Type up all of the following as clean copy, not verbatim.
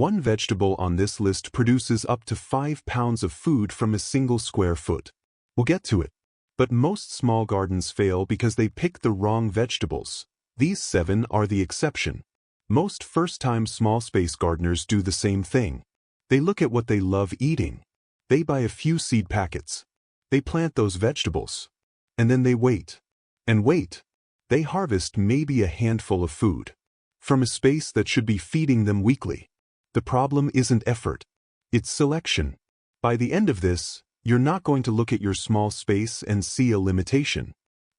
One vegetable on this list produces up to 5 pounds of food from a single square foot. We'll get to it. But most small gardens fail because they pick the wrong vegetables. These 7 are the exception. Most first-time small space gardeners do the same thing. They look at what they love eating. They buy a few seed packets. They plant those vegetables. And then they wait. And wait. They harvest maybe a handful of food from a space that should be feeding them weekly. The problem isn't effort. It's selection. By the end of this, you're not going to look at your small space and see a limitation.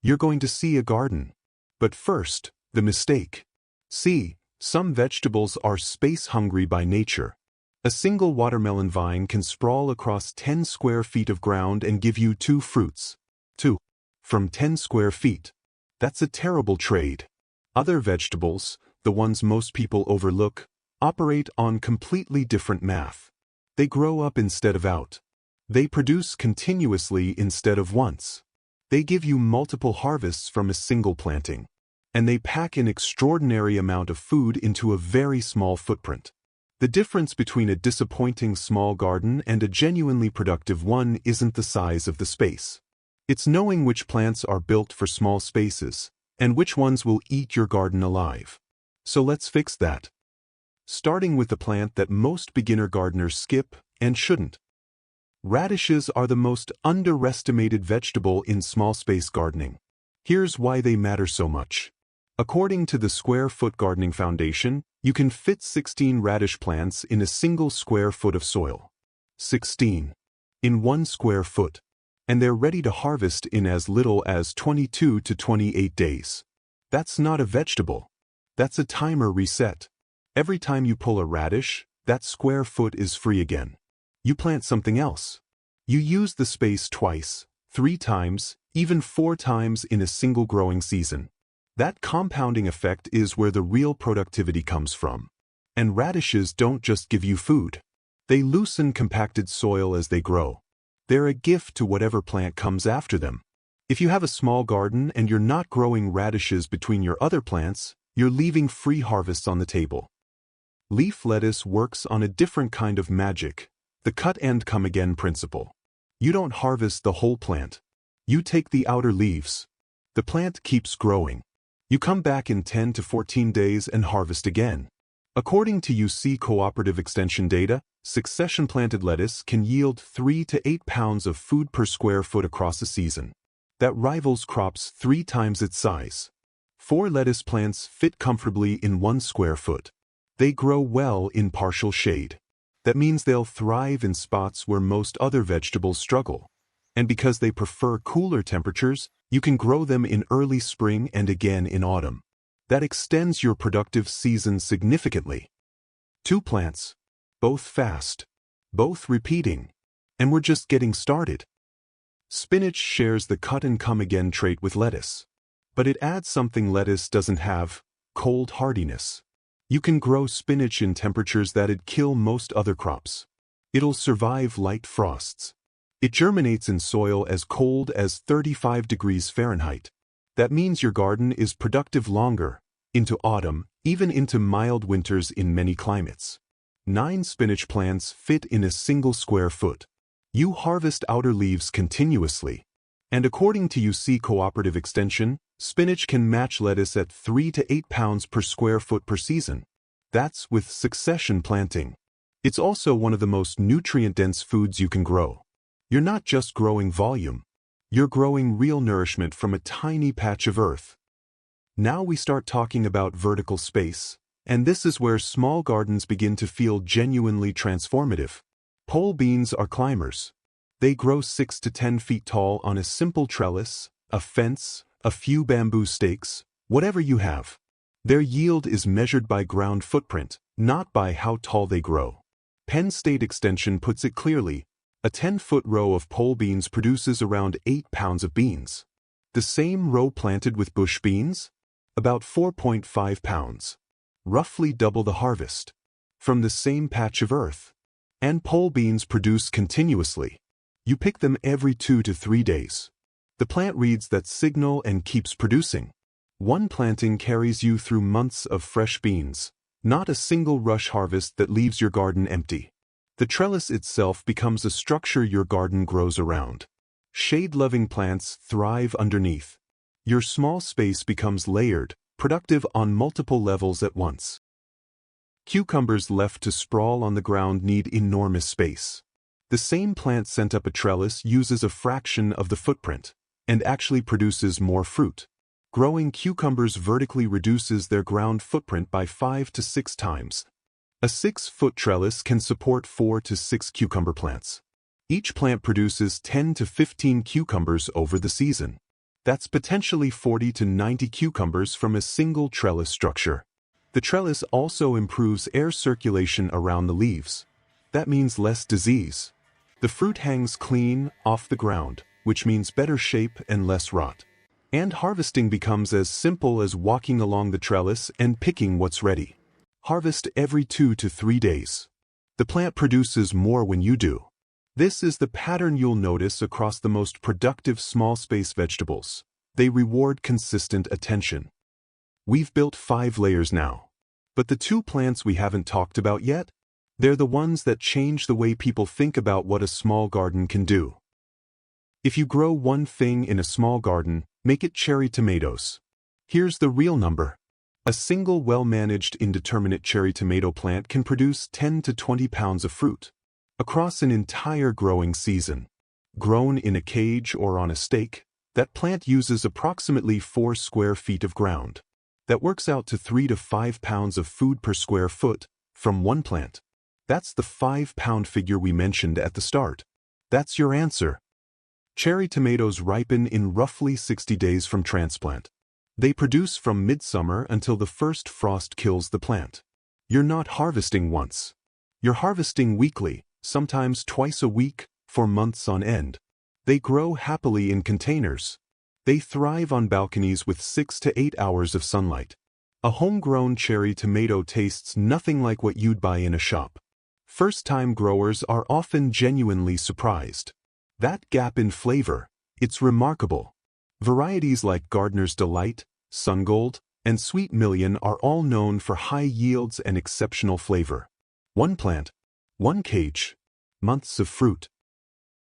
You're going to see a garden. But first, the mistake. See, some vegetables are space-hungry by nature. A single watermelon vine can sprawl across 10 square feet of ground and give you 2 fruits. 2. From 10 square feet. That's a terrible trade. Other vegetables, the ones most people overlook, operate on completely different math. They grow up instead of out. They produce continuously instead of once. They give you multiple harvests from a single planting. And they pack an extraordinary amount of food into a very small footprint. The difference between a disappointing small garden and a genuinely productive one isn't the size of the space. It's knowing which plants are built for small spaces, and which ones will eat your garden alive. So let's fix that. Starting with the plant that most beginner gardeners skip, and shouldn't. Radishes are the most underestimated vegetable in small space gardening. Here's why they matter so much. According to the Square Foot Gardening Foundation, you can fit 16 radish plants in a single square foot of soil. 16. In 1 square foot. And they're ready to harvest in as little as 22 to 28 days. That's not a vegetable. That's a timer reset. Every time you pull a radish, that square foot is free again. You plant something else. You use the space twice, 3 times, even 4 times in a single growing season. That compounding effect is where the real productivity comes from. And radishes don't just give you food. They loosen compacted soil as they grow. They're a gift to whatever plant comes after them. If you have a small garden and you're not growing radishes between your other plants, you're leaving free harvests on the table. Leaf lettuce works on a different kind of magic, the cut and come again principle. You don't harvest the whole plant. You take the outer leaves. The plant keeps growing. You come back in 10 to 14 days and harvest again. According to UC Cooperative Extension data, succession-planted lettuce can yield 3 to 8 pounds of food per square foot across a season. That rivals crops 3 times its size. 4 lettuce plants fit comfortably in 1 square foot. They grow well in partial shade. That means they'll thrive in spots where most other vegetables struggle. And because they prefer cooler temperatures, you can grow them in early spring and again in autumn. That extends your productive season significantly. 2 plants. Both fast. Both repeating. And we're just getting started. Spinach shares the cut-and-come-again trait with lettuce. But it adds something lettuce doesn't have: cold hardiness. You can grow spinach in temperatures that'd kill most other crops. It'll survive light frosts. It germinates in soil as cold as 35 degrees Fahrenheit. That means your garden is productive longer, into autumn, even into mild winters in many climates. 9 spinach plants fit in a single square foot. You harvest outer leaves continuously. And according to UC Cooperative Extension, spinach can match lettuce at 3 to 8 pounds per square foot per season. That's with succession planting. It's also one of the most nutrient-dense foods you can grow. You're not just growing volume. You're growing real nourishment from a tiny patch of earth. Now we start talking about vertical space, and this is where small gardens begin to feel genuinely transformative. Pole beans are climbers. They grow 6 to 10 feet tall on a simple trellis, a fence, a few bamboo stakes, whatever you have. Their yield is measured by ground footprint, not by how tall they grow. Penn State Extension puts it clearly: a 10-foot row of pole beans produces around 8 pounds of beans. The same row planted with bush beans? About 4.5 pounds. Roughly double the harvest. From the same patch of earth. And pole beans produce continuously. You pick them every 2 to 3 days. The plant reads that signal and keeps producing. One planting carries you through months of fresh beans, Not a single rush harvest that leaves your garden empty. The trellis itself becomes a structure your garden grows around. Shade-loving plants thrive underneath. Your small space becomes layered, productive on multiple levels at once. Cucumbers left to sprawl on the ground need enormous space. The same plant sent up a trellis uses a fraction of the footprint, and actually produces more fruit. Growing cucumbers vertically reduces their ground footprint by 5 to 6 times. A 6-foot trellis can support 4 to 6 cucumber plants. Each plant produces 10 to 15 cucumbers over the season. That's potentially 40 to 90 cucumbers from a single trellis structure. The trellis also improves air circulation around the leaves. That means less disease. The fruit hangs clean, off the ground, which means better shape and less rot. And harvesting becomes as simple as walking along the trellis and picking what's ready. Harvest every 2 to 3 days. The plant produces more when you do. This is the pattern you'll notice across the most productive small space vegetables. They reward consistent attention. We've built 5 layers now. But the 2 plants we haven't talked about yet? They're the ones that change the way people think about what a small garden can do. If you grow one thing in a small garden, make it cherry tomatoes. Here's the real number. A single well-managed indeterminate cherry tomato plant can produce 10 to 20 pounds of fruit across an entire growing season. Grown in a cage or on a stake, that plant uses approximately 4 square feet of ground. That works out to 3 to 5 pounds of food per square foot from one plant. That's the 5-pound figure we mentioned at the start. That's your answer. Cherry tomatoes ripen in roughly 60 days from transplant. They produce from midsummer until the first frost kills the plant. You're not harvesting once. You're harvesting weekly, sometimes twice a week, for months on end. They grow happily in containers. They thrive on balconies with 6 to 8 hours of sunlight. A homegrown cherry tomato tastes nothing like what you'd buy in a shop. First-time growers are often genuinely surprised. That gap in flavor, it's remarkable. Varieties like Gardener's Delight, Sungold, and Sweet Million are all known for high yields and exceptional flavor. One plant, one cage, months of fruit.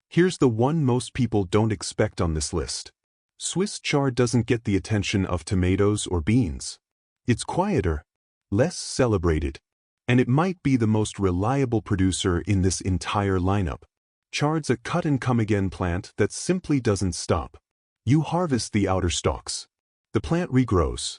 Here's the one most people don't expect on this list. Swiss chard doesn't get the attention of tomatoes or beans. It's quieter, less celebrated, and it might be the most reliable producer in this entire lineup. Chard's a cut-and-come-again plant that simply doesn't stop. You harvest the outer stalks. The plant regrows.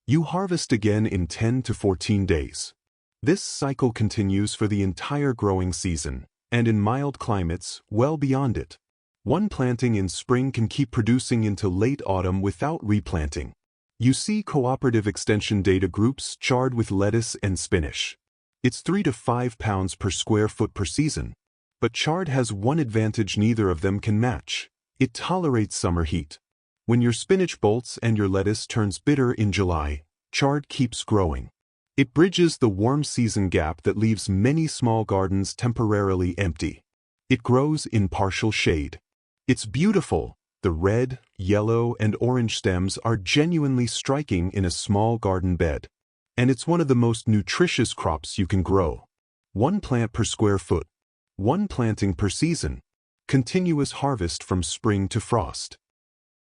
You harvest again in 10 to 14 days. This cycle continues for the entire growing season, and in mild climates, well beyond it. One planting in spring can keep producing into late autumn without replanting. You see cooperative extension data groups chard with lettuce and spinach. It's 3 to 5 pounds per square foot per season. But chard has one advantage neither of them can match. It tolerates summer heat. When your spinach bolts and your lettuce turns bitter in July, chard keeps growing. It bridges the warm season gap that leaves many small gardens temporarily empty. It grows in partial shade. It's beautiful. The red, yellow, and orange stems are genuinely striking in a small garden bed. And it's one of the most nutritious crops you can grow. One plant per square foot. One planting per season. Continuous harvest from spring to frost.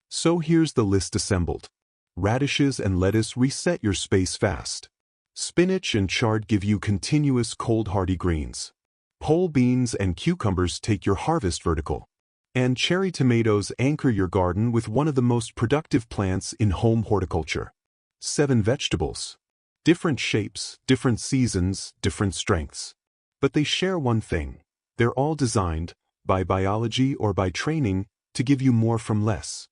So here's the list assembled. Radishes and lettuce reset your space fast. Spinach and chard give you continuous cold hardy greens. Pole beans and cucumbers take your harvest vertical. And cherry tomatoes anchor your garden with one of the most productive plants in home horticulture. 7 vegetables. Different shapes, different seasons, different strengths. But they share one thing. They're all designed, by biology or by training, to give you more from less.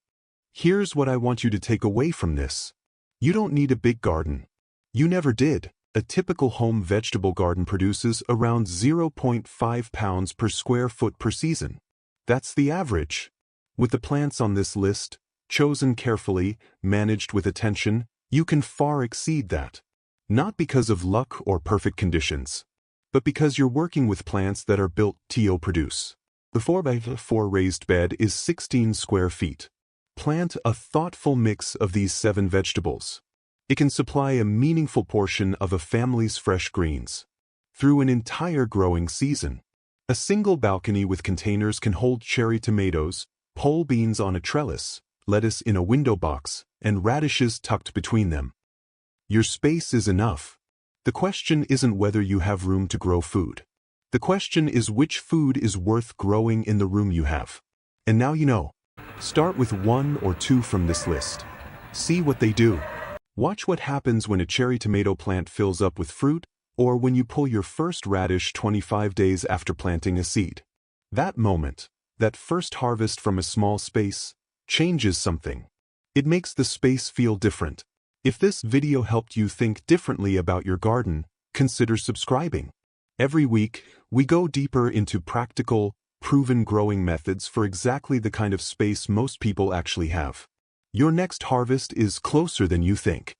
Here's what I want you to take away from this. You don't need a big garden. You never did. A typical home vegetable garden produces around 0.5 pounds per square foot per season. That's the average. With the plants on this list, chosen carefully, managed with attention, you can far exceed that. Not because of luck or perfect conditions, but because you're working with plants that are built to produce. The 4x4 raised bed is 16 square feet. Plant a thoughtful mix of these 7 vegetables. It can supply a meaningful portion of a family's fresh greens through an entire growing season. A single balcony with containers can hold cherry tomatoes, pole beans on a trellis, lettuce in a window box, and radishes tucked between them. Your space is enough. The question isn't whether you have room to grow food. The question is which food is worth growing in the room you have. And now you know. Start with 1 or 2 from this list. See what they do. Watch what happens when a cherry tomato plant fills up with fruit, or when you pull your first radish 25 days after planting a seed. That moment, that first harvest from a small space, changes something. It makes the space feel different. If this video helped you think differently about your garden, consider subscribing. Every week, we go deeper into practical, proven growing methods for exactly the kind of space most people actually have. Your next harvest is closer than you think.